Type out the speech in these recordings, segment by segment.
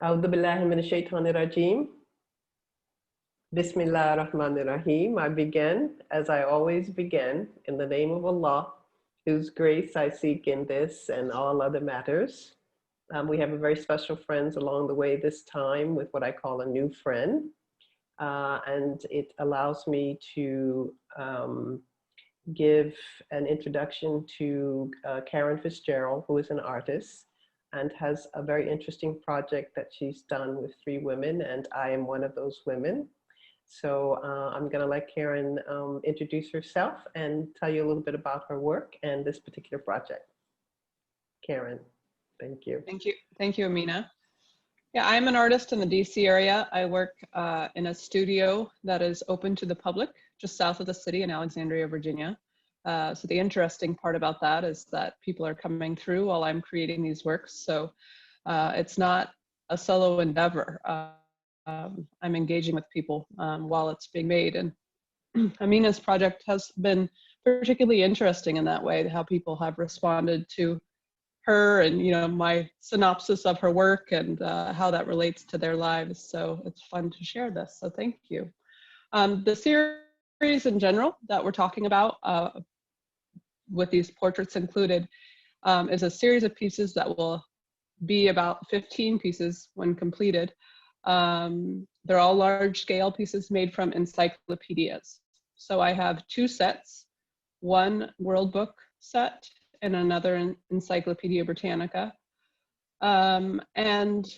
A'udhu billahi minash shaitanir rajim. Bismillah ar-Rahmanir Rahim. I begin, as I always begin, in the name of Allah, whose grace I seek in this and all other matters. We have a very special friends along the way this time with what I call a new friend. And it allows me to give an introduction to Karen Fitzgerald, who is an artist and has a very interesting project that she's done with 3 women, and I am one of those women. So I'm going to let Karen introduce herself and tell you a little bit about her work and this particular project. Karen, thank you. Thank you, Amina. Yeah, I'm an artist in the DC area. I work in a studio that is open to the public just south of the city in Alexandria, Virginia. So the interesting part about that is that people are coming through while I'm creating these works. So it's not a solo endeavor. I'm engaging with people while it's being made. And Amina's project has been particularly interesting in that way, how people have responded to her and, you know, my synopsis of her work and how that relates to their lives. So it's fun to share this. So thank you. The series in general that we're talking about with these portraits included is a series of pieces that will be about 15 pieces when completed. They're all large scale pieces made from encyclopedias. So I have 2 sets, one World Book set and another Encyclopedia Britannica. And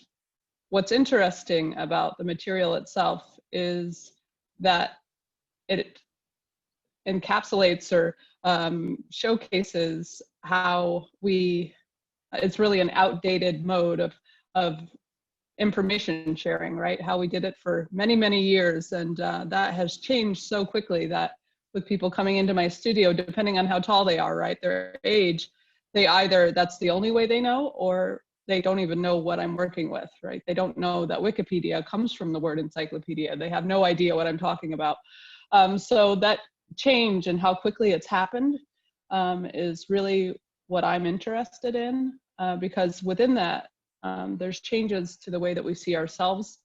what's interesting about the material itself is that it encapsulates or showcases how it's really an outdated mode of information sharing, right? How we did it for many, many years. And that has changed so quickly that with people coming into my studio, depending on how tall they are, right, their age, they either, that's the only way they know, or they don't even know what I'm working with, right? They don't know that Wikipedia comes from the word encyclopedia. They have no idea what I'm talking about. So that change and how quickly it's happened is really what I'm interested in, because within that, there's changes to the way that we see ourselves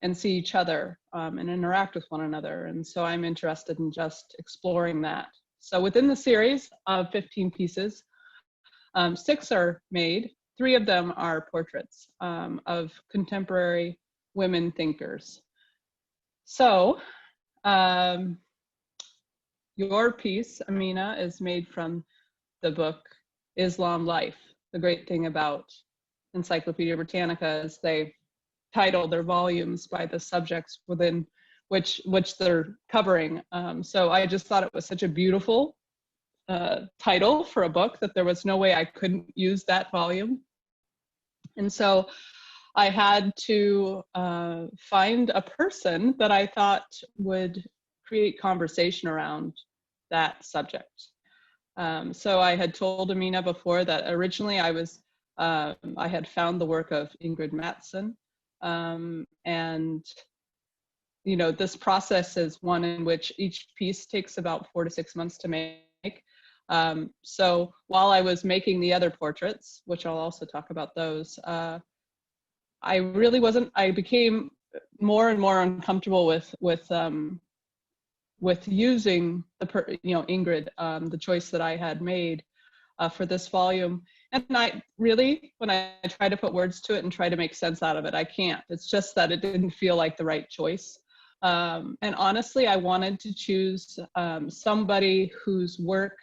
and see each other and interact with one another. And so I'm interested in just exploring that. So within the series of 15 pieces, 6 are made. 3 of them are portraits of contemporary women thinkers. So your piece, Amina, is made from the book Islam Life. The great thing about Encyclopedia Britannica is they title their volumes by the subjects within which they're covering. So I just thought it was such a beautiful title for a book that there was no way I couldn't use that volume. And so I had to find a person that I thought would create conversation around that subject. So I had told Amina before that originally I had found the work of Ingrid Mattson. And, you know, this process is one in which each piece takes about 4 to 6 months to make. So while I was making the other portraits, which I'll also talk about those, I became more and more uncomfortable with using Ingrid, the choice that I had made for this volume. And when I try to put words to it and try to make sense out of it, I can't. It's just that it didn't feel like the right choice. And honestly, I wanted to choose somebody whose work,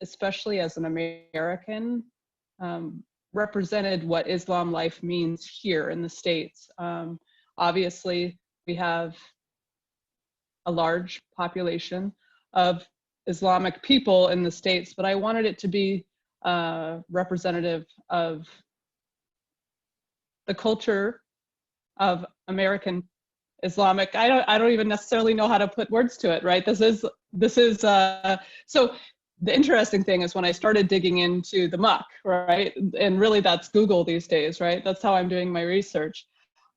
especially as an American, represented what Islam life means here in the States. Obviously, we have a large population of Islamic people in the States, but I wanted it to be representative of the culture of American Islamic. I don't even necessarily know how to put words to it, right? This is so the interesting thing is when I started digging into the muck, right? And really that's Google these days, right? That's how I'm doing my research.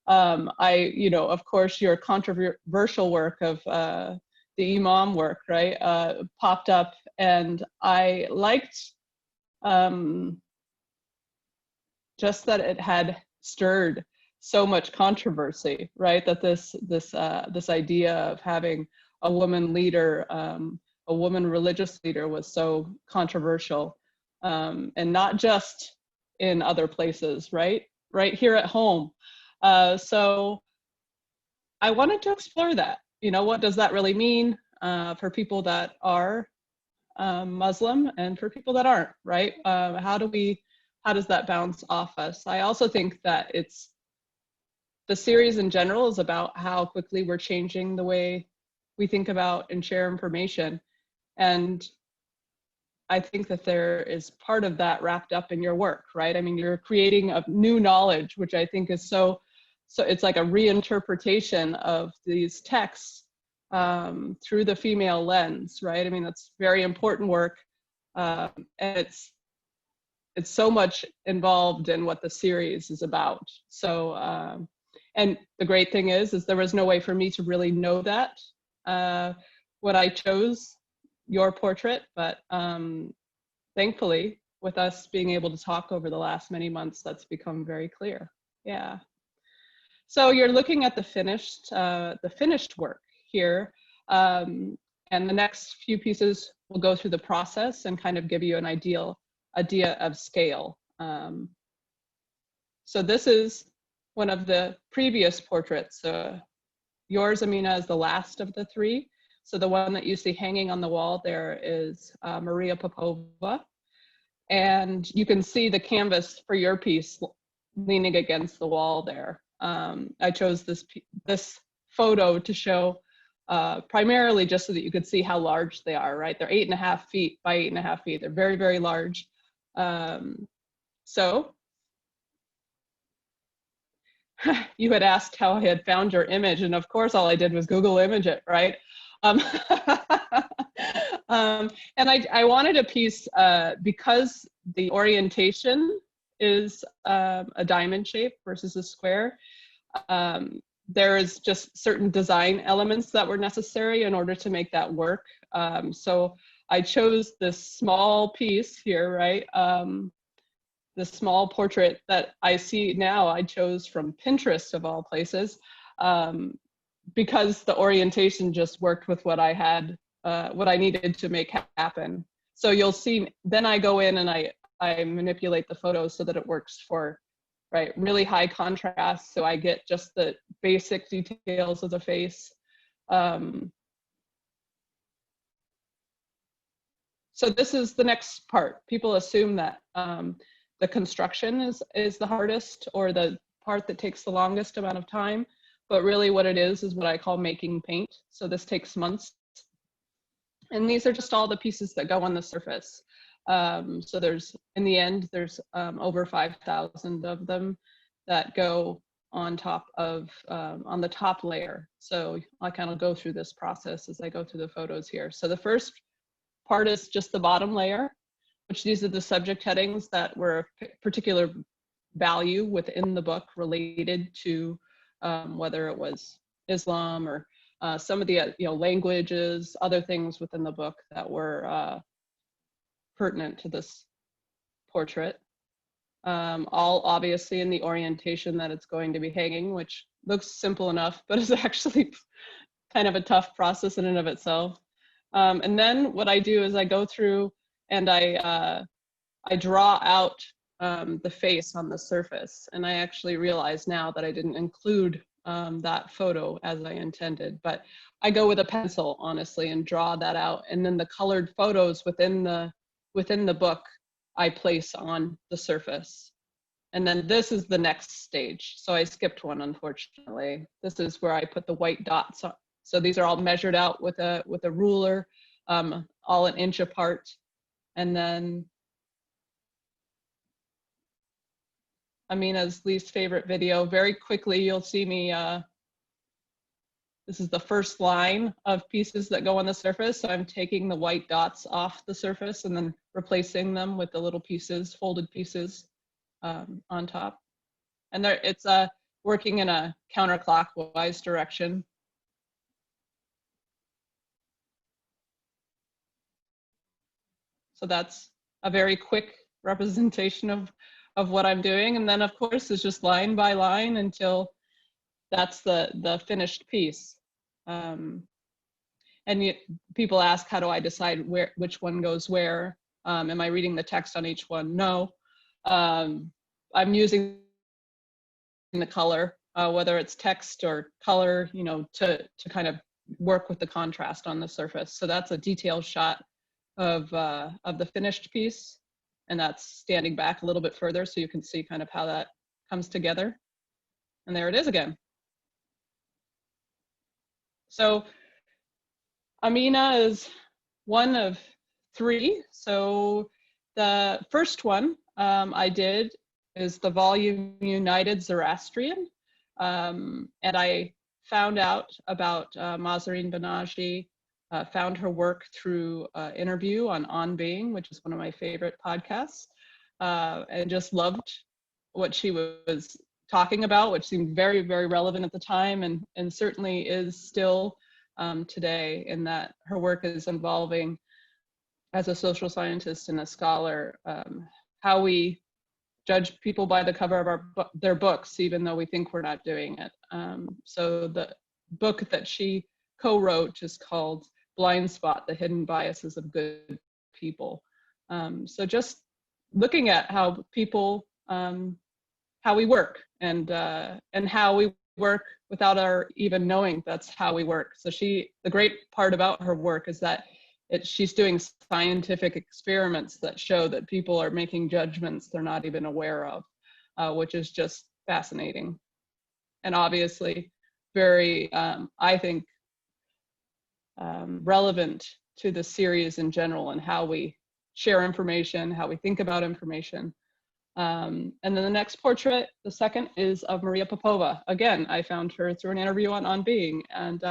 Of course, your controversial work of the Imam work, right, popped up, and I liked just that it had stirred so much controversy, right? That this idea of having a woman leader, a woman religious leader, was so controversial, and not just in other places, right? Right here at home. So I wanted to explore that. You know, what does that really mean for people that are Muslim and for people that aren't, right? How does that bounce off us? I also think that the series in general is about how quickly we're changing the way we think about and share information. And I think that there is part of that wrapped up in your work, right? I mean, you're creating a new knowledge, which I think is so it's like a reinterpretation of these texts through the female lens, right? I mean, that's very important work. And it's so much involved in what the series is about. So, and the great thing is there was no way for me to really know that when I chose your portrait, but thankfully, with us being able to talk over the last many months, that's become very clear. Yeah. So you're looking at the finished work here, and the next few pieces will go through the process and kind of give you an idea of scale. So this is one of the previous portraits. Yours, Amina, is the last of the three. So the one that you see hanging on the wall there is Maria Popova. And you can see the canvas for your piece leaning against the wall there. I chose this photo to show primarily just so that you could see how large they are, right? They're 8.5 feet by 8.5 feet. They're very, very large. So you had asked how I had found your image, and of course all I did was Google image it, right? And I wanted a piece because the orientation is a diamond shape versus a square. There is just certain design elements that were necessary in order to make that work. So I chose this small piece here, right? The small portrait that I see now, I chose from Pinterest of all places, because the orientation just worked with what I had, what I needed to make happen. So you'll see, then I go in and I manipulate the photos so that it works for, right, really high contrast. So I get just the basic details of the face. So this is the next part. People assume that the construction is the hardest, or the part that takes the longest amount of time. But really what it is what I call making paint. So this takes months. And these are just all the pieces that go on the surface. So there's, in the end, there's over 5,000 of them that go on top of, on the top layer. So I kind of go through this process as I go through the photos here. So the first part is just the bottom layer, which these are the subject headings that were a particular value within the book related to whether it was Islam or some of the languages, other things within the book that were pertinent to this portrait. All obviously in the orientation that it's going to be hanging, which looks simple enough, but is actually kind of a tough process in and of itself. And then what I do is I go through and I draw out the face on the surface. And I actually realize now that I didn't include that photo as I intended, but I go with a pencil, honestly, and draw that out. And then the colored photos within the book, I place on the surface. And then this is the next stage. So I skipped one, unfortunately. This is where I put the white dots on. So these are all measured out with a ruler, all an inch apart. And then Amina's least favorite video. Very quickly, you'll see me, this is the first line of pieces that go on the surface. So I'm taking the white dots off the surface and then replacing them with the little pieces, folded pieces on top. And there, it's working in a counterclockwise direction. So that's a very quick representation of of what I'm doing. And then of course it's just line by line until that's the finished piece. And people ask, how do I decide which one goes where? Am I reading the text on each one? No. I'm using the color, whether it's text or color, you know, to kind of work with the contrast on the surface. So that's a detailed shot of the finished piece, and that's standing back a little bit further so you can see kind of how that comes together. And there it is again. So Amina is one of 3. So the first one I did is the volume United Zoroastrian. And I found out about Mahzarin Banaji, found her work through interview on Being, which is one of my favorite podcasts, and just loved what she was talking about, which seemed very, very relevant at the time, and certainly is still today, in that her work is involving, as a social scientist and a scholar, how we judge people by the cover of their books, even though we think we're not doing it. So the book that she co-wrote is called Blind Spot: The Hidden Biases of Good People. So just looking at how people, how we work, and how we work without our even knowing that's how we work. So the great part about her work is that she's doing scientific experiments that show that people are making judgments they're not even aware of, which is just fascinating. And obviously very, I think, relevant to the series in general and how we share information, how we think about information. And then the next portrait, the second, is of Maria Popova. Again, I found her through an interview on Being, and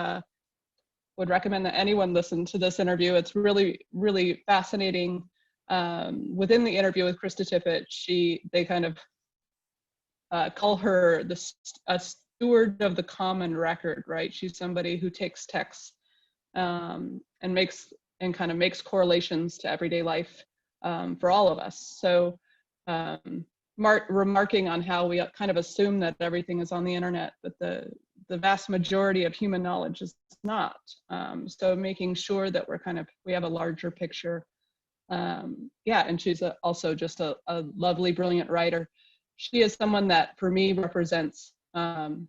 would recommend that anyone listen to this interview. It's really, really fascinating. Within the interview with Krista Tippett, they kind of call her a steward of the common record, right? She's somebody who takes texts and kind of makes correlations to everyday life for all of us. So remarking on how we kind of assume that everything is on the internet, but the vast majority of human knowledge is not. So making sure that we have a larger picture. Yeah, and she's also just a lovely, brilliant writer. She is someone that, for me, represents, I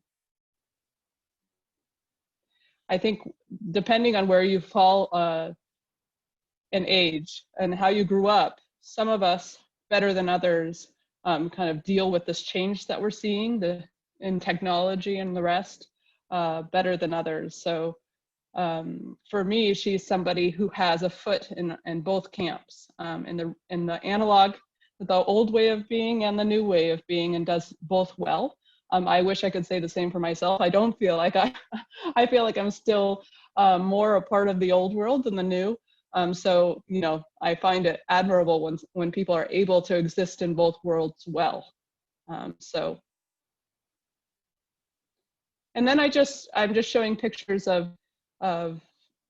think, depending on where you fall in age and how you grew up, some of us, better than others, kind of deal with this change that we're seeing in technology and the rest better than others. So for me, she's somebody who has a foot in both camps, in the analog, the old way of being and the new way of being, and does both well. I wish I could say the same for myself. I don't feel like I feel like I'm still more a part of the old world than the new. So, you know, I find it admirable when people are able to exist in both worlds well. So, and then I'm just showing pictures of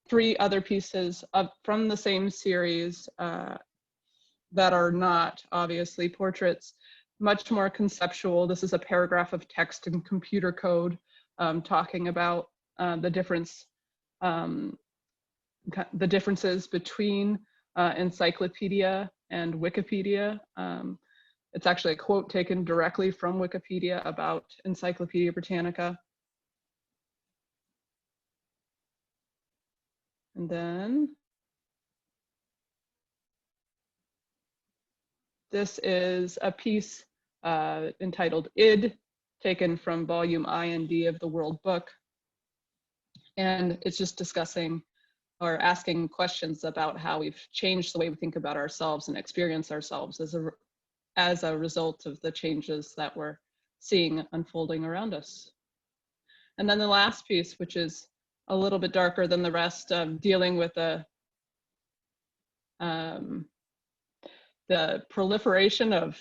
3 other pieces from the same series that are not obviously portraits, much more conceptual. This is a paragraph of text in computer code talking about the differences between encyclopedia and Wikipedia. It's actually a quote taken directly from Wikipedia about Encyclopedia Britannica. And then this is a piece entitled Id, taken from volume I and D of the World Book. And it's just discussing or asking questions about how we've changed the way we think about ourselves and experience ourselves as a result of the changes that we're seeing unfolding around us. And then the last piece, which is a little bit darker than the rest, dealing with the proliferation of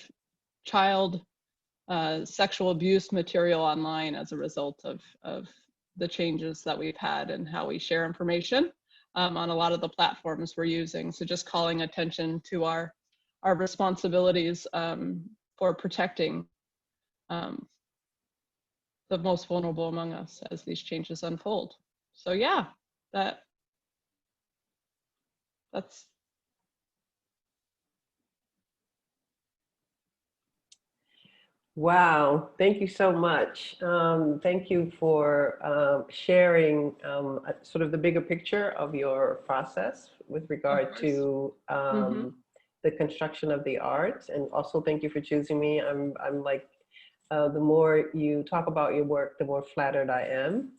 child sexual abuse material online as a result of the changes that we've had and how we share information on a lot of the platforms we're using. So just calling attention to our responsibilities for protecting the most vulnerable among us as these changes unfold. So yeah, that's Wow, thank you so much. Thank you for sharing sort of the bigger picture of your process with of regard course. to the construction of the arts, and also thank you for choosing me. I'm like, the more you talk about your work, the more flattered I am,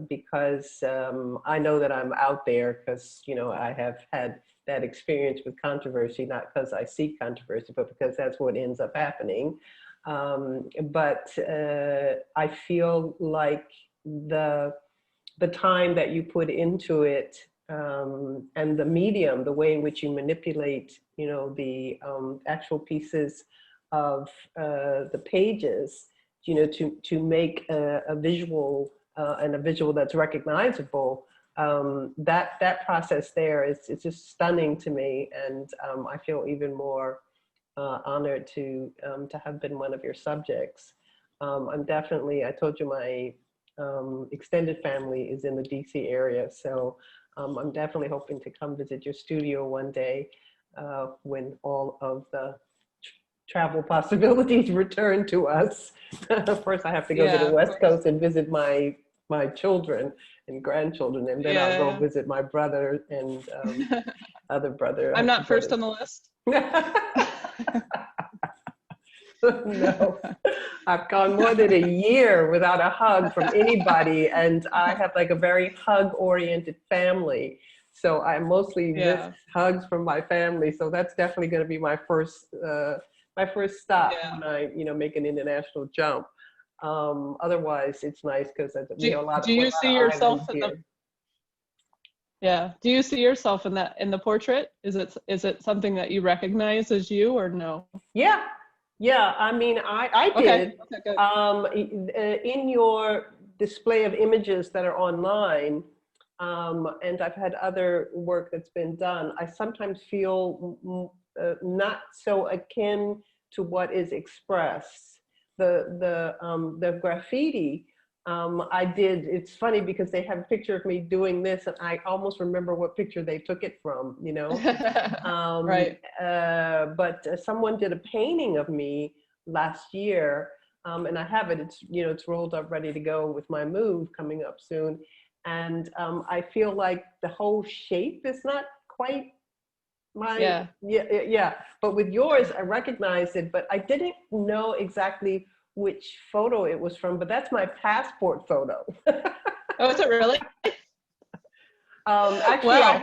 because I know that I'm out there because, you know, I have had that experience with controversy, not because I seek controversy, but because that's what ends up happening. But I feel like the time that you put into it, and the medium, the way in which you manipulate, you know, the actual pieces of the pages, you know, to make a visual and a visual that's recognizable. That process there is, it's just stunning to me, and I feel even more honored to have been one of your subjects. I'm definitely, I told you my extended family is in the DC area, so I'm definitely hoping to come visit your studio one day when all of the travel possibilities return to us. First, I have to go to the Yeah, of West course. Coast and visit my children and grandchildren, and then I'll go Yeah. visit my brother and other brother. I I'm have two not first brothers. on the list. No, I've gone more than a year without a hug from anybody, and I have like a very hug-oriented family. So I mostly miss Yeah, hugs from my family. So that's definitely going to be my first stop yeah. when I, you know, make an international jump. Otherwise, it's nice because we have Do we're you a lot see of yourself islands in the here. Yeah. Do you see yourself in the portrait? Is it something that you recognize as you or no? Yeah, yeah. I mean, I Okay. did. Okay, good. In your display of images that are online, and I've had other work that's been done, I sometimes feel not so akin to what is expressed. The graffiti. I did. It's funny because they have a picture of me doing this, and I almost remember what picture they took it from. You know. Right. But someone did a painting of me last year, and I have it. It's, you know, it's rolled up, ready to go with my move coming up soon. And I feel like the whole shape is not quite my, Yeah. yeah. But with yours, I recognized it, but I didn't know exactly which photo it was from. But that's my passport photo. Oh, is it really? Actually, Wow.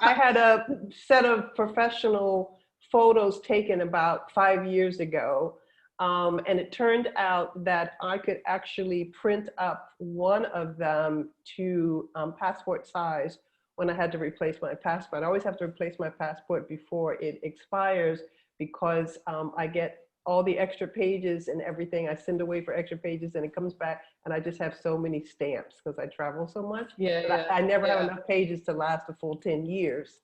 I had a set of professional photos taken about 5 years ago, and it turned out that I could actually print up one of them to passport size when I had to replace my passport. I always have to replace my passport before it expires because I get all the extra pages and everything. I send away for extra pages and it comes back, and I just have so many stamps because I travel so much. Yeah, But yeah, I never have yeah. enough pages to last a full 10 years.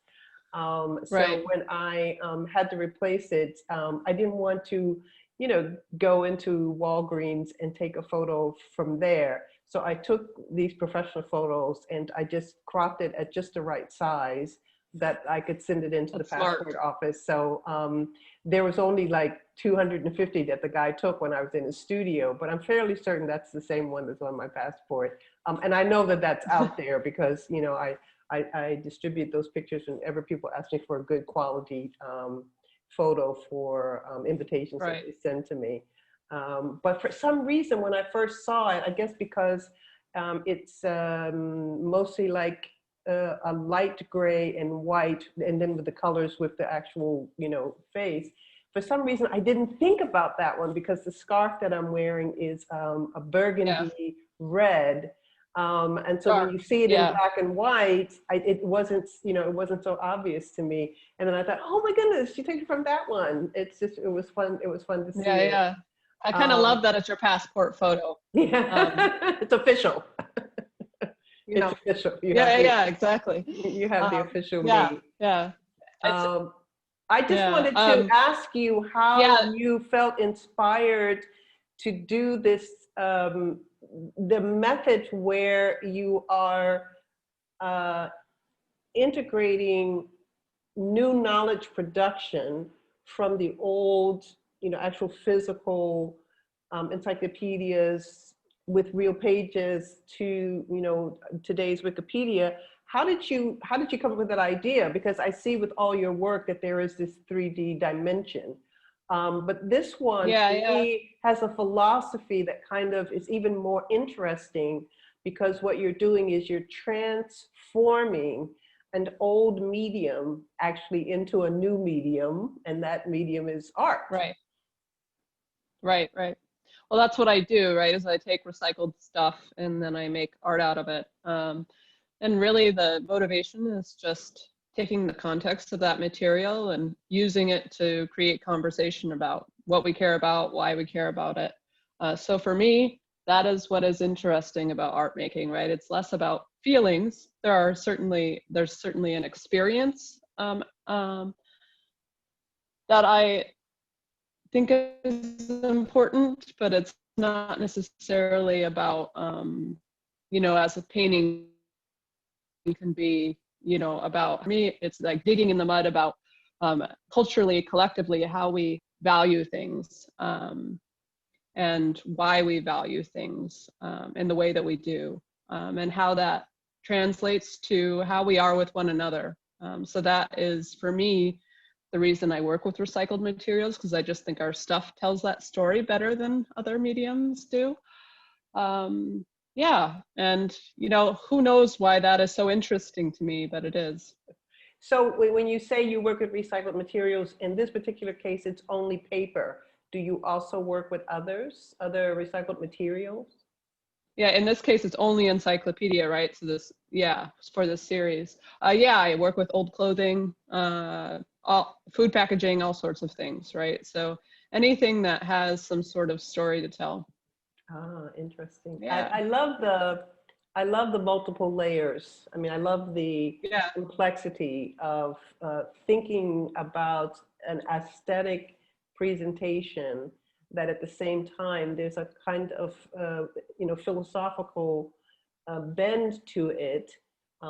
So Right. when I had to replace it, I didn't want to, you know, go into Walgreens and take a photo from there. So I took these professional photos and I just cropped it at just the right size that I could send it into the That's smart. passport office. So there was only like 250 that the guy took when I was in his studio, but I'm fairly certain that's the same one that's on my passport. And I know that that's out there because, you know, I distribute those pictures whenever people ask me for a good quality photo for invitations that Right. they send to me. But for some reason, when I first saw it, I guess because it's mostly like a light gray and white, and then with the colors with the actual, you know, face. For some reason, I didn't think about that one because the scarf that I'm wearing is a Yeah. burgundy red. And so when Dark. you see it in Yeah. black and white, it wasn't, you know, it wasn't so obvious to me. And then I thought, oh my goodness, she took it from that one. It's just, it was fun. It was fun to see Yeah, it. yeah. I kind of Um, love that it's your passport photo. Um, yeah, it's official. you It's know, official. yeah, yeah, exactly. You have the official Yeah, me. yeah. It's Um, I just Yeah. wanted to ask you how Yeah. you felt inspired to do this, the method where you are uh, integrating new knowledge production from the old, actual physical encyclopedias with real pages to, today's Wikipedia. How did you come up with that idea? Because I see with all your work that there is this 3D dimension. But this one, Yeah. to Yeah. me, has a philosophy that kind of is even more interesting, because what you're doing is you're transforming an old medium actually into a new medium, and that medium is art. Right. Right. Right. Well, that's what I do, right? Is I take recycled stuff and then I make art out of it. And really the motivation is just taking the context of that material and using it to create conversation about what we care about, why we care about it. So for me, that is what is interesting about art making, right? It's less about feelings. There's certainly an experience that I think is important, but it's not necessarily about, as a painting can be, about me, it's like digging in the mud about culturally, collectively, how we value things and why we value things in the way that we do, and how that translates to how we are with one another. So that is, for me, the reason I work with recycled materials, because I just think our stuff tells that story better than other mediums do. Yeah, and who knows why that is so interesting to me, but it is. So when you say you work with recycled materials, in this particular case, it's only paper. Do you also work with other recycled materials? Yeah, in this case, it's only encyclopedia, right? So this, yeah, for this series. Yeah, I work with old clothing, all food packaging, all sorts of things, right? So anything that has some sort of story to tell. Ah, interesting. Yeah, I love the multiple layers. I mean, I love the yeah, complexity of thinking about an aesthetic presentation, that at the same time there's a kind of philosophical bend to it,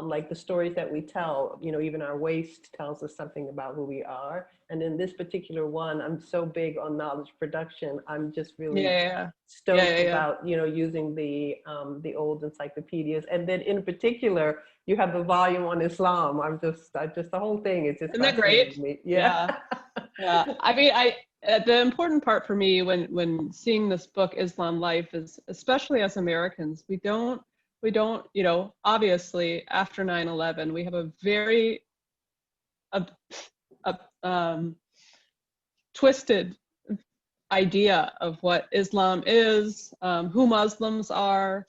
like the stories that we tell. Even our waste tells us something about who we are. And in this particular one, I'm so big on knowledge production. I'm just yeah, really yeah, yeah, stoked yeah, yeah. about using the old encyclopedias. And then in particular, you have the volume on Islam. I just the whole thing, it just Isn't that great? fascinated me. Yeah. Yeah, yeah. I mean, the important part for me when seeing this book, Islam Life, is especially as Americans, we don't, obviously after 9/11, we have a very a, a twisted idea of what Islam is, who Muslims are.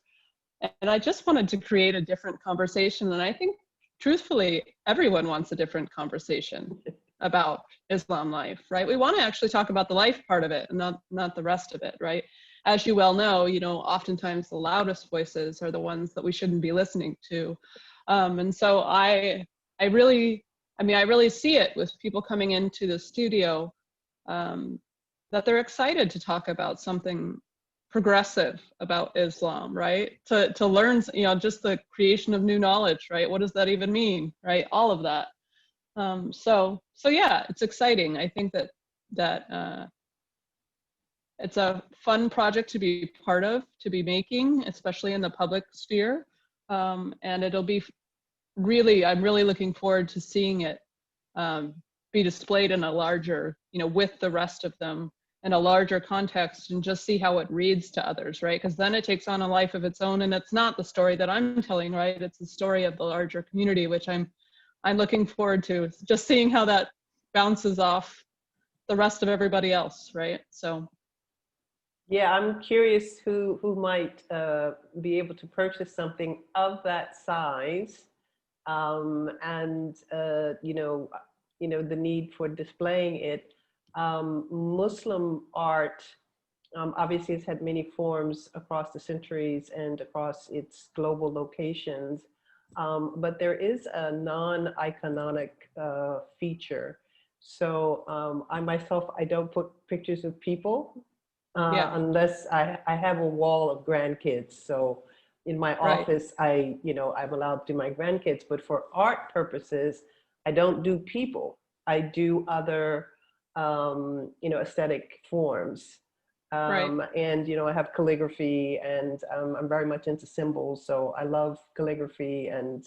And I just wanted to create a different conversation. And I think, truthfully, everyone wants a different conversation about Islam life, right? We want to actually talk about the life part of it and not the rest of it, right? As you well know, oftentimes the loudest voices are the ones that we shouldn't be listening to. And so I really, I really see it with people coming into the studio, that they're excited to talk about something progressive about Islam, right? To learn, just the creation of new knowledge, right? What does that even mean, right? All of that. So yeah, it's exciting. I think that it's a fun project to be part of, to be making, especially in the public sphere. And it'll be I'm really looking forward to seeing it be displayed in a larger, with the rest of them in a larger context, and just see how it reads to others, right? Because then it takes on a life of its own, and it's not the story that I'm telling, right? It's the story of the larger community, which I'm looking forward to just seeing how that bounces off the rest of everybody else, right? So Yeah, I'm curious who might be able to purchase something of that size, and the need for displaying it. Muslim art, obviously, has had many forms across the centuries and across its global locations, but there is a non-iconic feature So I myself, I don't put pictures of people Yeah, unless I have a wall of grandkids. So in my right, office, I'm allowed to do my grandkids, but for art purposes, I don't do people. I do other, aesthetic forms. right. And, I have calligraphy and I'm very much into symbols. So I love calligraphy and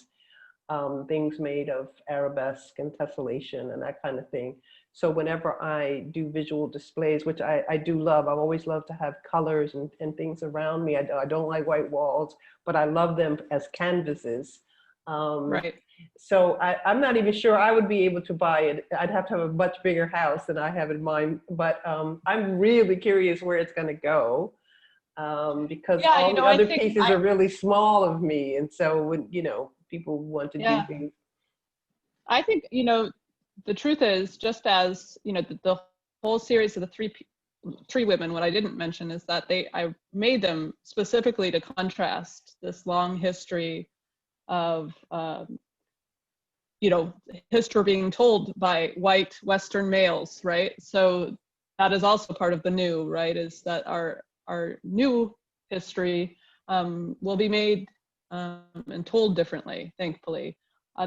things made of arabesque and tessellation and that kind of thing. So whenever I do visual displays, which I do love, I've always loved to have colors and things around me. I don't like white walls, but I love them as canvases. Um, Right. so I'm not even sure I would be able to buy it. I'd have to have a much bigger house than I have in mind. But I'm really curious where it's going to go because Yeah, all the I other think pieces are really small of me. And so when, people want to do yeah, things. I think, the truth is, just as, the whole series of the three women, what I didn't mention is that I made them specifically to contrast this long history of, history being told by white Western males, right? So that is also part of the new, right? Is that our new history will be made and told differently, thankfully.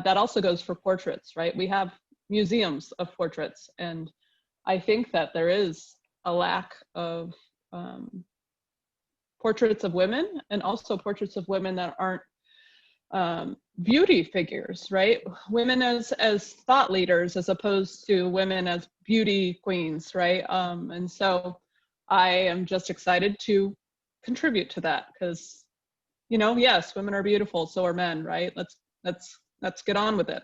That also goes for portraits, right? We have museums of portraits, and I think that there is a lack of portraits of women, and also portraits of women that aren't beauty figures, right? Women as thought leaders, as opposed to women as beauty queens, right? And so I am just excited to contribute to that because, yes, women are beautiful, so are men, right? Let's get on with it.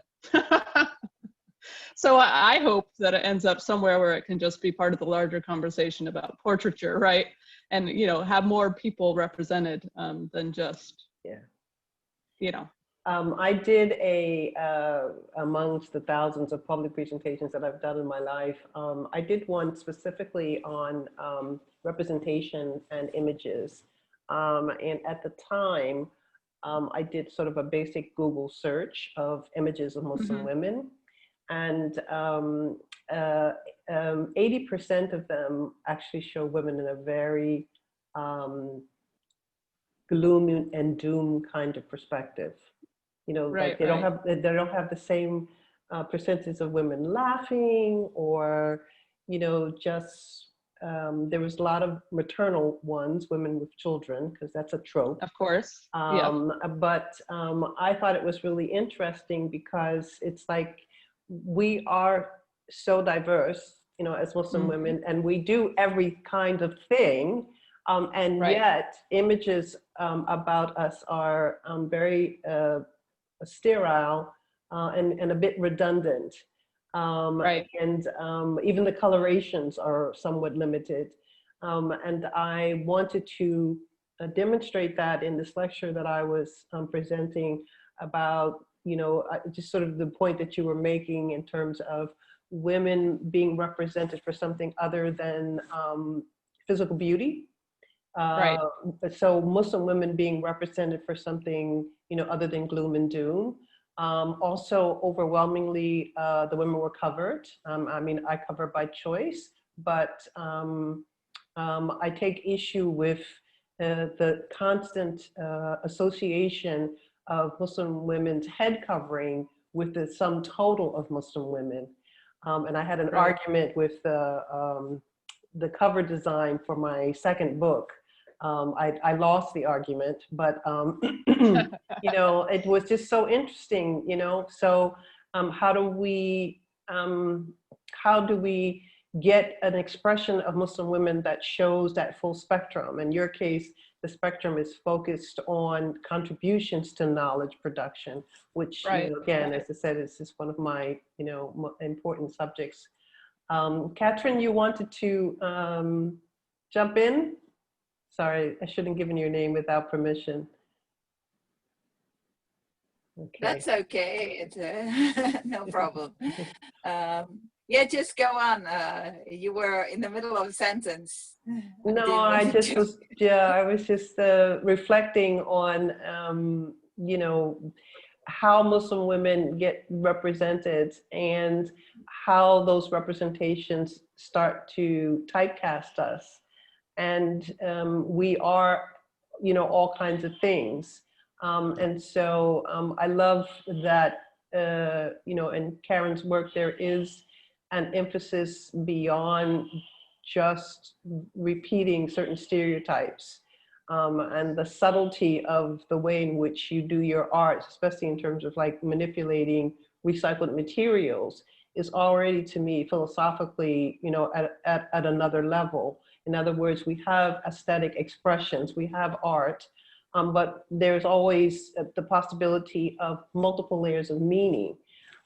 So I hope that it ends up somewhere where it can just be part of the larger conversation about portraiture, right? And have more people represented than just, Yeah. you know. I did amongst the thousands of public presentations that I've done in my life, I did one specifically on representation and images. And at the time, I did sort of a basic Google search of images of Muslim Mhm. women. And 80% of them actually show women in a very um, gloom and doom kind of perspective. Like Right, they don't right. have the same percentage of women laughing or, just there was a lot of maternal ones, women with children, because that's a trope. Of course. Yep. But I thought it was really interesting because it's like we are so diverse, as Muslim Mhm. women, and we do every kind of thing. And Right, yet, images about us are very sterile and a bit redundant. Um, right. and even the colorations are somewhat limited. And I wanted to demonstrate that in this lecture that I was presenting about, just sort of the point that you were making in terms of women being represented for something other than physical beauty. Right. Uh, so Muslim women being represented for something, other than gloom and doom. Also, overwhelmingly, the women were covered. I mean, I cover by choice, but I take issue with the constant association of Muslim women's head covering with the sum total of Muslim women. And I had an Right. argument with the cover design for my second book. I lost the argument, but it was just so interesting. So how do we how do we get an expression of Muslim women that shows that full spectrum? In your case, the spectrum is focused on contributions to knowledge production, which, Right. again, as Right. I said, is just one of my, important subjects. Katrin, you wanted to jump in? Sorry, I shouldn't have given your name without permission. Okay. That's okay. It's no problem. Yeah, just go on. You were in the middle of a sentence. I No, didn't I want just to. was, yeah, I was just reflecting on, how Muslim women get represented and how those representations start to typecast us. And we are, all kinds of things. And so I love that, in Karen's work, there is an emphasis beyond just repeating certain stereotypes. And the subtlety of the way in which you do your art, especially in terms of like manipulating recycled materials, is already, to me, philosophically, at another level. In other words, we have aesthetic expressions, we have art, but there's always the possibility of multiple layers of meaning.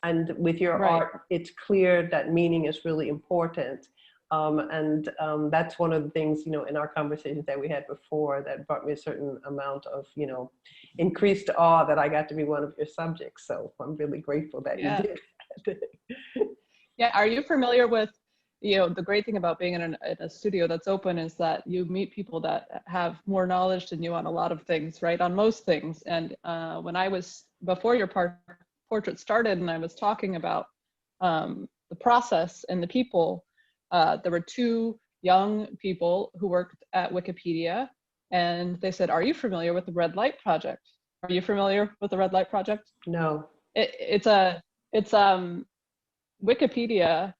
And with your art, it's clear that meaning is really important. And that's one of the things, in our conversations that we had before that brought me a certain amount of, increased awe that I got to be one of your subjects. So I'm really grateful that you did that. Yeah, are you familiar with, the great thing about being in a studio that's open is that you meet people that have more knowledge than you on a lot of things, right? On most things. And when I was, before your portrait started and I was talking about the process and the people, there were two young people who worked at Wikipedia, and they said, "Are you familiar with the Red Light Project? Are you familiar with the Red Light Project?" No. It's Wikipedia,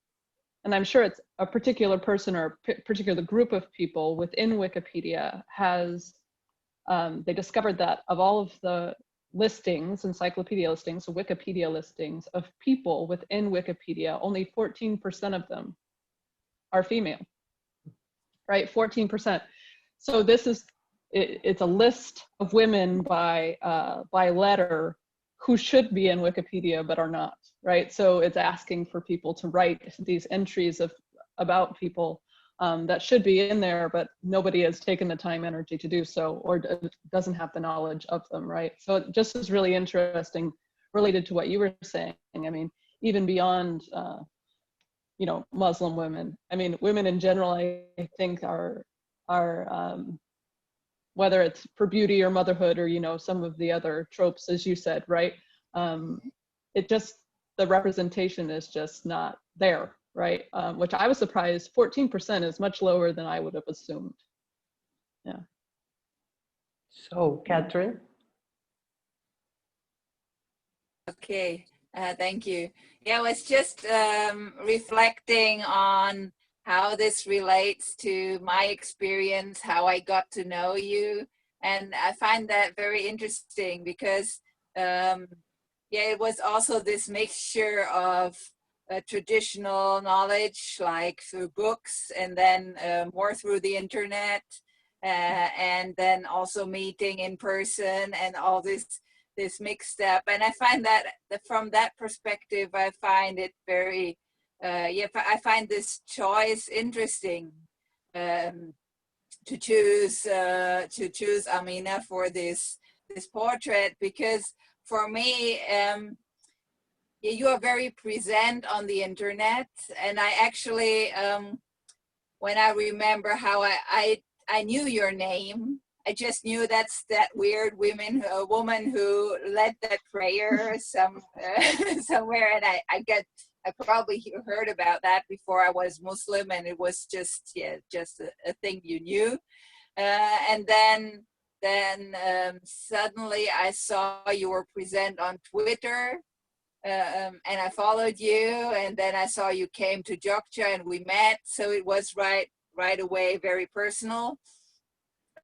and I'm sure it's a particular person or a particular group of people within Wikipedia has, they discovered that of all of the listings, encyclopedia listings, so Wikipedia listings of people within Wikipedia, only 14% of them are female, right? 14%. So this is, it's a list of women by letter who should be in Wikipedia but are not, right? So it's asking for people to write these entries about people that should be in there, but nobody has taken the time, energy to do so, or doesn't have the knowledge of them, right? So it just is really interesting, related to what you were saying. I mean, even beyond, Muslim women. I mean, women in general, I think are whether it's for beauty or motherhood or, some of the other tropes, as you said, right? It just, the representation is just not there, right? Which I was surprised, 14% is much lower than I would have assumed. Yeah. So, Catherine? Okay, thank you. Yeah, I was just reflecting on how this relates to my experience, how I got to know you. And I find that very interesting because, it was also this mixture of traditional knowledge, like through books, and then more through the internet, and then also meeting in person and all this mixed up. And I find that from that perspective, I find it very, I find this choice interesting, to choose Amina for this portrait, because for me, you are very present on the internet. And I actually, when I remember how I knew your name, I just knew that's that weird woman who led that prayer somewhere, and I probably heard about that before I was Muslim, and it was just a thing you knew, and then suddenly I saw you were present on Twitter, and I followed you, and then I saw you came to Jogja and we met, so it was right away very personal.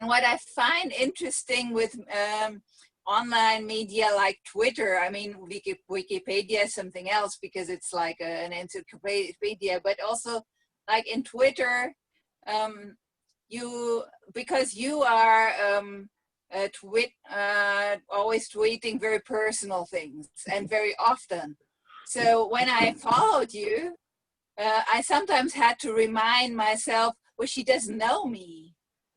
And what I find interesting with online media like Twitter, I mean, Wikipedia is something else because it's like an encyclopedia, but also like in Twitter, because you are always tweeting very personal things and very often. So when I followed you, I sometimes had to remind myself, well, she doesn't know me,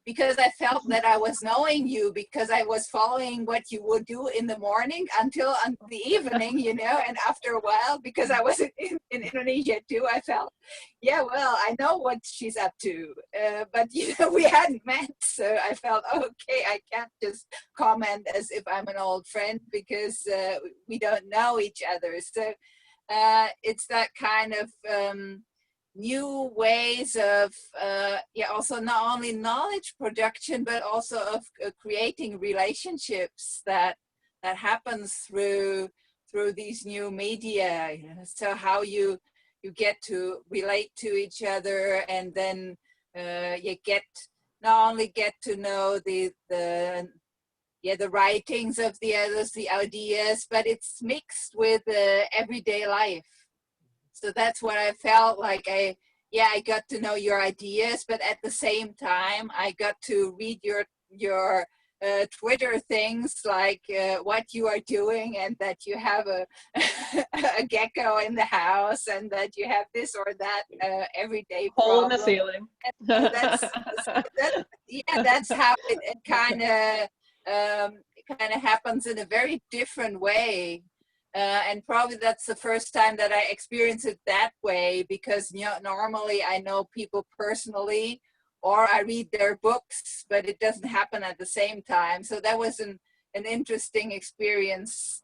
because I felt that I was knowing you, because I was following what you would do in the morning until the evening, you know, and after a while, because I was in Indonesia too, I felt, yeah, well, I know what she's up to, but, you know, we hadn't met. So I felt, okay, I can't just comment as if I'm an old friend because we don't know each other. So it's that kind of new ways of also not only knowledge production but also of creating relationships that happens through these new media, you know? So how you get to relate to each other, and then you not only get to know the writings of the others, the ideas, but it's mixed with everyday life. So that's what I felt like. I got to know your ideas, but at the same time, I got to read your Twitter things, like what you are doing, and that you have a gecko in the house, and that you have this or that everyday Hole problem. in the ceiling. That's how it kind of happens in a very different way. And probably that's the first time that I experience it that way, because, you know, normally I know people personally, or I read their books, but it doesn't happen at the same time. So that was an interesting experience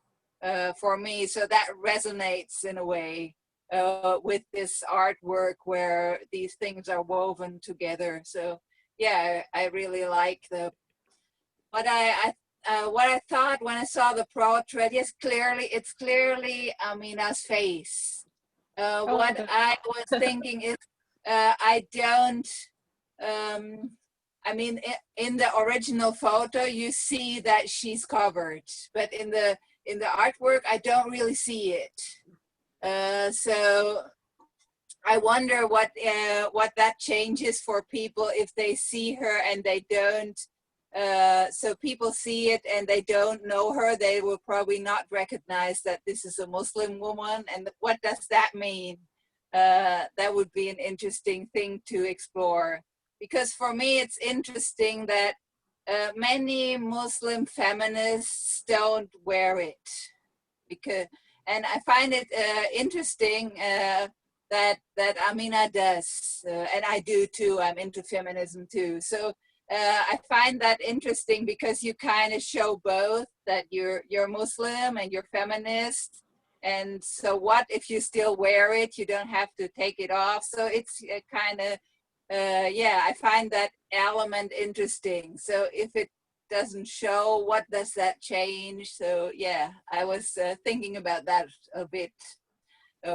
for me. So that resonates in a way with this artwork where these things are woven together. So yeah, I really like what I thought when I saw the portrait. Yes, it's clearly Amina's face. What I was thinking is, I don't, I mean, in the original photo, you see that she's covered, but in the artwork, I don't really see it. So I wonder what that changes for people if they see her and they don't. So people see it and they don't know her, they will probably not recognize that this is a Muslim woman. And what does that mean? That would be an interesting thing to explore. Because for me, it's interesting that many Muslim feminists don't wear it. And I find it interesting that Amina does, and I do too. I'm into feminism too. So I find that interesting because you kind of show both, that you're Muslim and you're feminist. And so what if you still wear it? You don't have to take it off. So it's kind of, I find that element interesting. So if it doesn't show, what does that change? So yeah, I was thinking about that a bit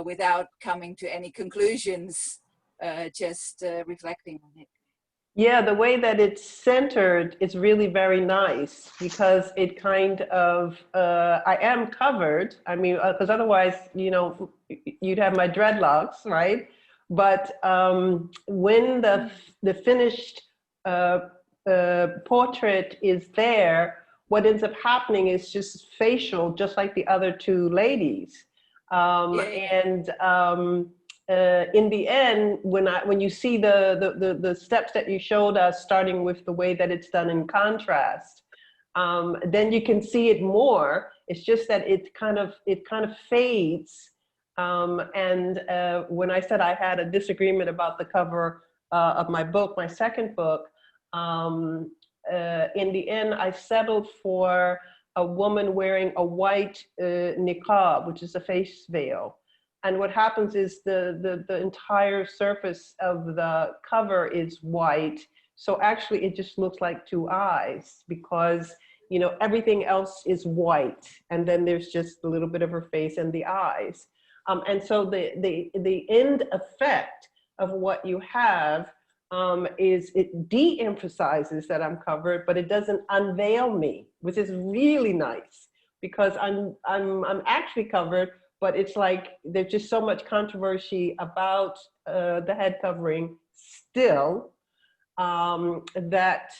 without coming to any conclusions, just reflecting on it. Yeah, the way that it's centered is really very nice, because it kind of, I am covered. I mean, because otherwise, you know, you'd have my dreadlocks, right? But when the finished portrait is there, what ends up happening is just facial, just like the other two ladies. And in the end, when you see the steps that you showed us, starting with the way that it's done in contrast, then you can see it more. It's just that it kind of fades. And when I said I had a disagreement about the cover of my book, my second book, in the end, I settled for a woman wearing a white niqab, which is a face veil. And what happens is the entire surface of the cover is white. So actually it just looks like two eyes, because, you know, everything else is white. And then there's just a little bit of her face and the eyes. And so the end effect of what you have is it de-emphasizes that I'm covered, but it doesn't unveil me, which is really nice, because I'm actually covered. But it's like there's just so much controversy about the head covering still, that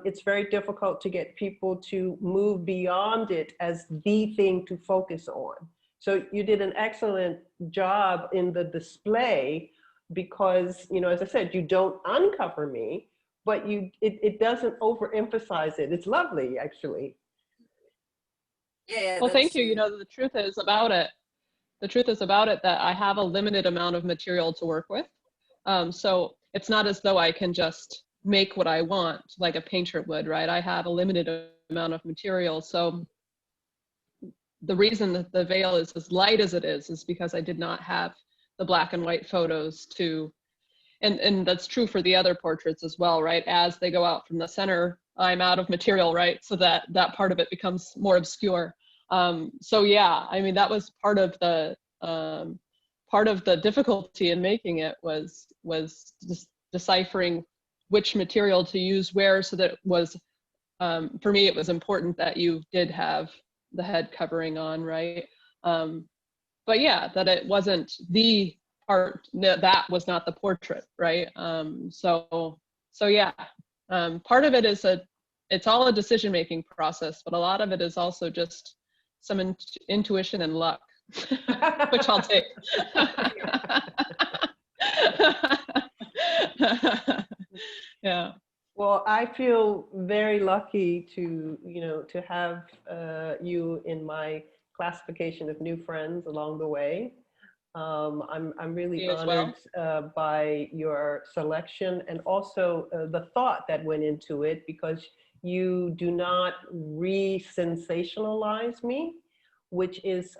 it's very difficult to get people to move beyond it as the thing to focus on. So you did an excellent job in the display, because, you know, as I said, you don't uncover me, but it doesn't overemphasize it. It's lovely, actually. Yeah, Well, thank that's you. You know, the truth is about it that I have a limited amount of material to work with. So it's not as though I can just make what I want like a painter would, right? I have a limited amount of material. So the reason that the veil is as light as it is because I did not have the black and white photos to, and that's true for the other portraits as well, right? As they go out from the center, I'm out of material, right? So that part of it becomes more obscure. So yeah, I mean, that was part of the difficulty in making it was just deciphering which material to use where, so that it was, for me, it was important that you did have the head covering on, right? But yeah, that it wasn't the part, that was not the portrait, right? So yeah, part of it is it's all a decision-making process, but a lot of it is also just some intuition and luck, which I'll take. Yeah. Well, I feel very lucky to, to have you in my classification of new friends along the way. I'm really You as well. honored by your selection, and also the thought that went into it, because you do not re-sensationalize me, which is,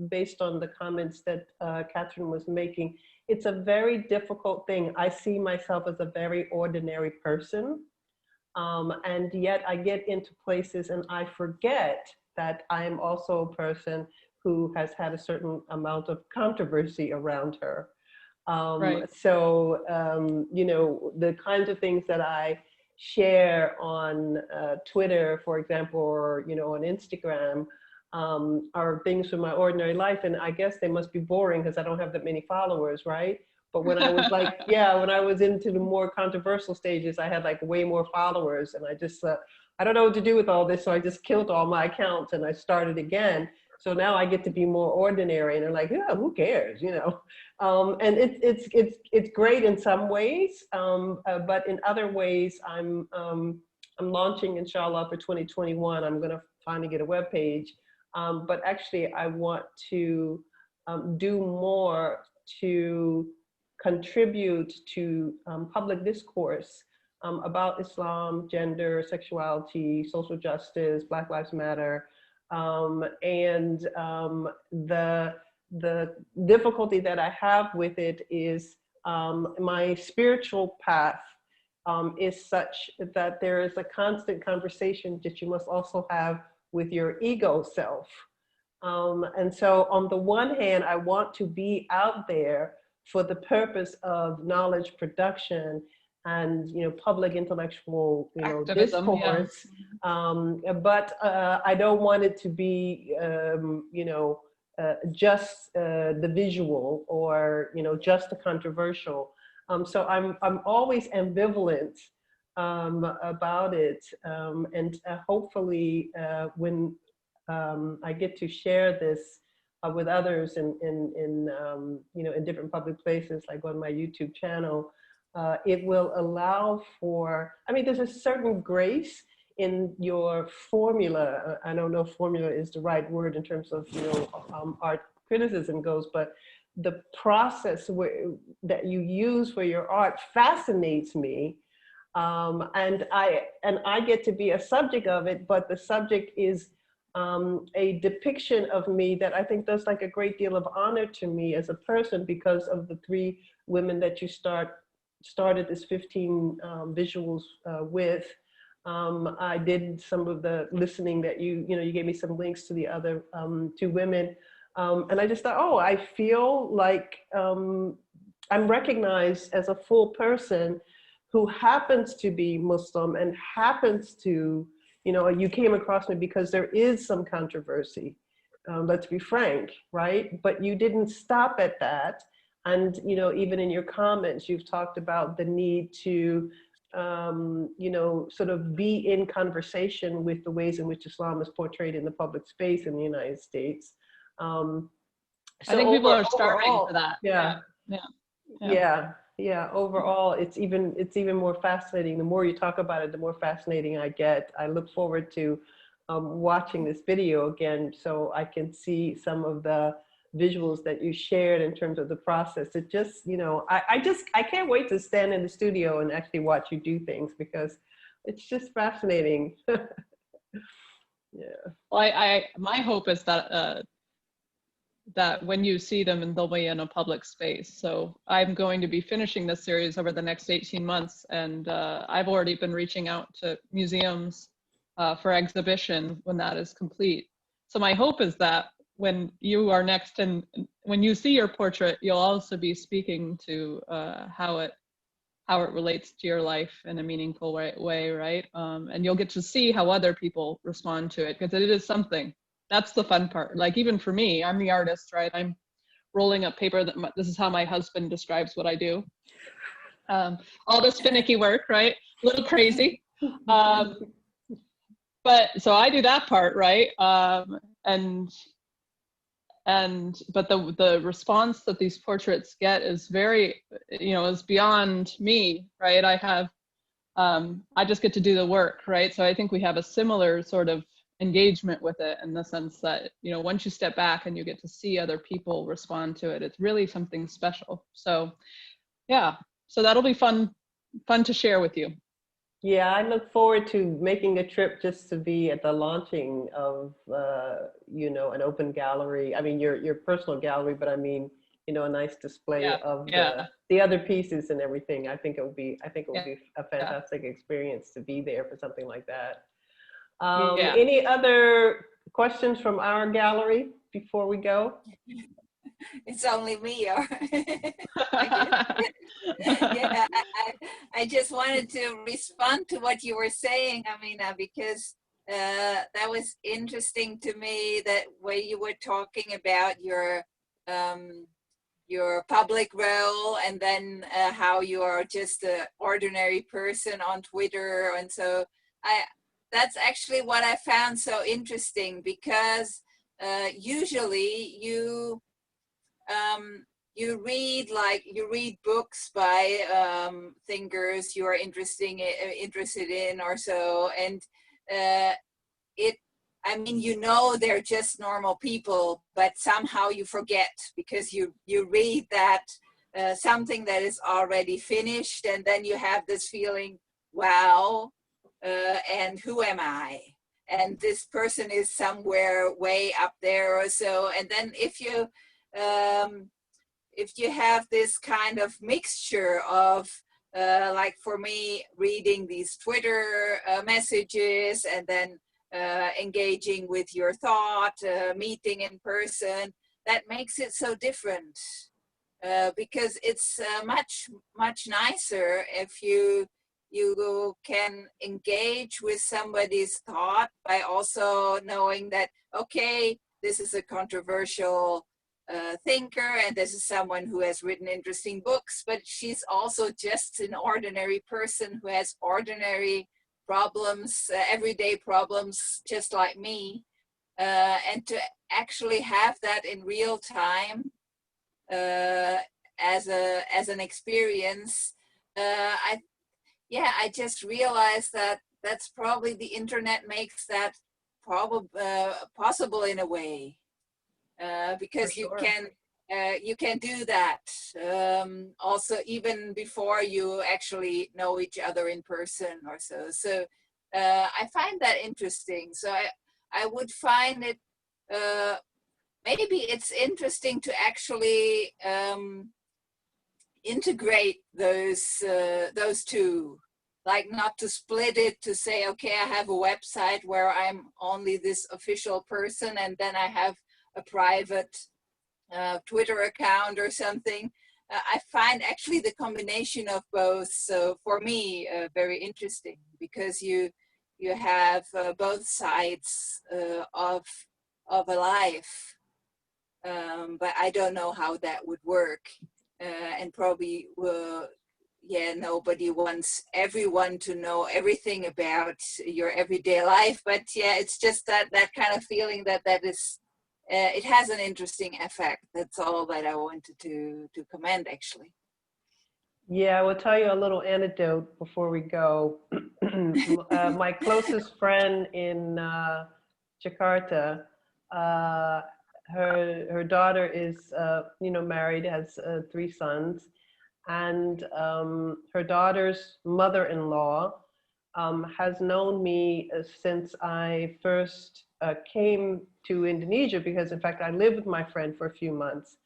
based on the comments that Catherine was making. It's a very difficult thing. I see myself as a very ordinary person. And yet I get into places and I forget that I am also a person who has had a certain amount of controversy around her. Right. So, the kinds of things that I share on Twitter, for example, or, on Instagram, are things from my ordinary life. And I guess they must be boring because I don't have that many followers, right? But when I was like, when I was into the more controversial stages, I had like way more followers, and I just, I don't know what to do with all this. So I just killed all my accounts and I started again. So now I get to be more ordinary, and they're like, yeah, who cares, And it's great in some ways, but in other ways, I'm launching, inshallah, for 2021. I'm going to finally get a webpage, but actually I want to do more to contribute to public discourse about Islam, gender, sexuality, social justice, Black Lives Matter, and the difficulty that I have with it is my spiritual path is such that there is a constant conversation that you must also have with your ego self. And so on the one hand, I want to be out there for the purpose of knowledge production and, public intellectual, Activism, discourse. yeah. But I don't want it to be, just the visual, or, just the controversial. So I'm always ambivalent about it. And hopefully when I get to share this with others in different public places, like on my YouTube channel, it will allow for, there's a certain grace in your formula. I don't know if formula is the right word in terms of, art criticism goes, but the process that you use for your art fascinates me. And I get to be a subject of it, but the subject is a depiction of me that I think does like a great deal of honor to me as a person, because of the 3 women that you started this 15 visuals with. I did some of the listening that you gave me some links to the other 2 women. And I just thought, oh, I feel like I'm recognized as a full person who happens to be Muslim and happens to, you came across me because there is some controversy. Let's be frank, right? But you didn't stop at that. And, even in your comments, you've talked about the need to, sort of be in conversation with the ways in which Islam is portrayed in the public space in the United States. I think people are starving for that. Yeah. Yeah. Yeah. Yeah, overall, it's even more fascinating. The more you talk about it, the more fascinating I get. I look forward to watching this video again so I can see some of the visuals that you shared in terms of the process. It just, I can't wait to stand in the studio and actually watch you do things because it's just fascinating. Yeah. Well, my hope is that that when you see them, and they'll be in a public space. So I'm going to be finishing this series over the next 18 months, and I've already been reaching out to museums for exhibition when that is complete. So my hope is that when you are next, and when you see your portrait, you'll also be speaking to how it relates to your life in a meaningful way, right? And you'll get to see how other people respond to it, because it is something. That's the fun part. Like, even for me, I'm the artist, right? I'm rolling up paper. This is how my husband describes what I do. All this finicky work, right? A little crazy. But so I do that part, right? But the response that these portraits get is very, is beyond me, right? I just get to do the work, right? So I think we have a similar sort of engagement with it, in the sense that, once you step back and you get to see other people respond to it, it's really something special. So yeah, so that'll be fun to share with you. Yeah, I look forward to making a trip just to be at the launching of, an open gallery. I mean, your personal gallery, but I mean, a nice display of the other pieces and everything. I think it would be a fantastic experience to be there for something like that. Any other questions from our gallery before we go? It's only me. Or I just wanted to respond to what you were saying, Amina, because that was interesting to me, that way you were talking about your public role, and then how you are just an ordinary person on Twitter. And so that's actually what I found so interesting, because usually you read books by thinkers you are interested in or so, and they're just normal people, but somehow you forget, because you read that something that is already finished, and then you have this feeling, wow, and who am I? And this person is somewhere way up there or so. And then if you have this kind of mixture of, like for me, reading these Twitter messages, and then engaging with your thought, meeting in person, that makes it so different, because it's much nicer if you can engage with somebody's thought by also knowing that, okay, this is a controversial thinker, and this is someone who has written interesting books, but she's also just an ordinary person who has ordinary problems, everyday problems, just like me. And to actually have that in real time as an experience, I just realized that that's probably the internet makes that possible in a way, because you can do that also even before you actually know each other in person or so. So I find that interesting. So I would find it maybe it's interesting to actually integrate those two, like not to split it, to say, okay, I have a website where I'm only this official person, and then I have a private Twitter account or something. I find actually the combination of both, so for me, very interesting, because you have both sides of a life, but I don't know how that would work. And probably nobody wants everyone to know everything about your everyday life, but it's just that kind of feeling that is it has an interesting effect. That's all that I wanted to comment, actually. Yeah, I will tell you a little anecdote before we go. My closest friend in Jakarta, uh, her daughter is married, has 3 sons, and her daughter's mother-in-law has known me since I first came to Indonesia, because in fact I lived with my friend for a few months.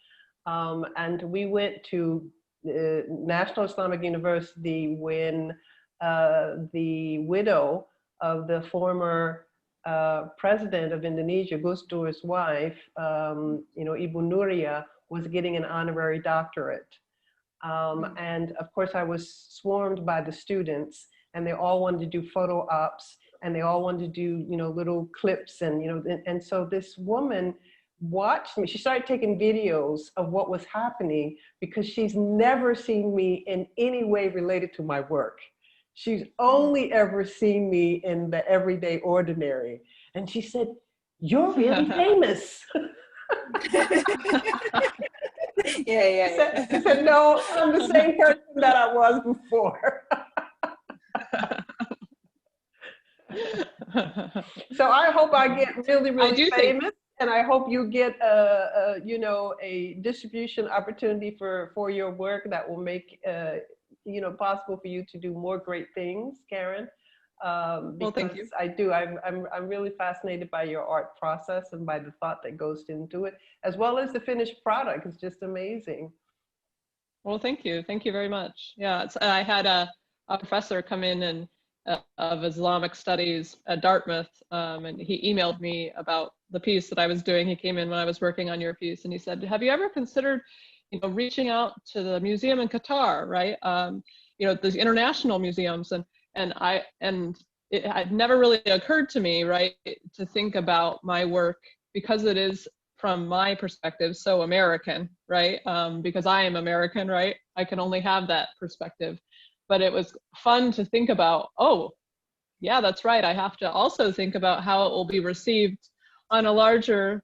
And we went to National Islamic University when the widow of the former president of Indonesia, Gus Dur's wife, Ibu Nuria, was getting an honorary doctorate. And of course, I was swarmed by the students, and they all wanted to do photo ops, and they all wanted to do, little clips, and so this woman watched me. She started taking videos of what was happening, because she's never seen me in any way related to my work. She's only ever seen me in the everyday ordinary. And she said, "You're really famous." Yeah. She said, "No, I'm the same person that I was before." So I hope I get really, really famous, and I hope you get a distribution opportunity for your work that will make possible for you to do more great things, Karen. Well, thank you. I do. I'm really fascinated by your art process and by the thought that goes into it, as well as the finished product. It's just amazing. Well, thank you. Thank you very much. Yeah, I had a professor come in and of Islamic studies at Dartmouth, and he emailed me about the piece that I was doing. He came in when I was working on your piece, and he said, "Have you ever considered, reaching out to the museum in Qatar, right? The international museums?" And it had never really occurred to me, right, to think about my work, because it is, from my perspective, so American, right? Because I am American, right? I can only have that perspective. But it was fun to think about, oh, yeah, that's right. I have to also think about how it will be received on a larger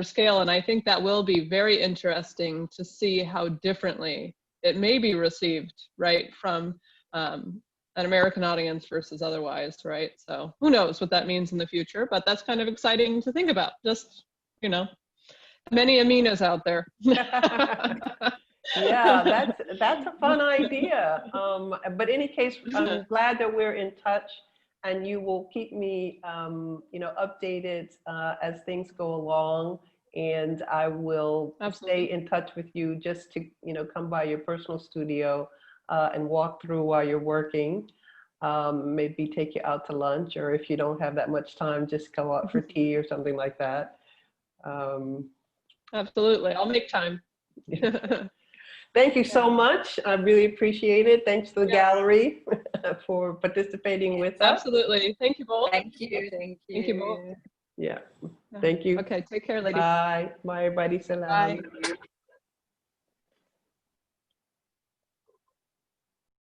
scale. And I think that will be very interesting to see how differently it may be received, right, from an American audience versus otherwise, right? So who knows what that means in the future, but that's kind of exciting to think about. Just, many aminas out there. Yeah, that's a fun idea. But in any case, I'm glad that we're in touch, and you will keep me, updated as things go along. And I will stay in touch with you, just to, come by your personal studio and walk through while you're working. Maybe take you out to lunch, or if you don't have that much time, just go out for tea or something like that. Absolutely, I'll make time. Thank you so much. I really appreciate it. Thanks to the gallery for participating with us. Absolutely. Thank you both. Thank you. Thank you both. Yeah. Thank you. Okay, take care, ladies. Bye. Bye, everybody. Salam. Bye.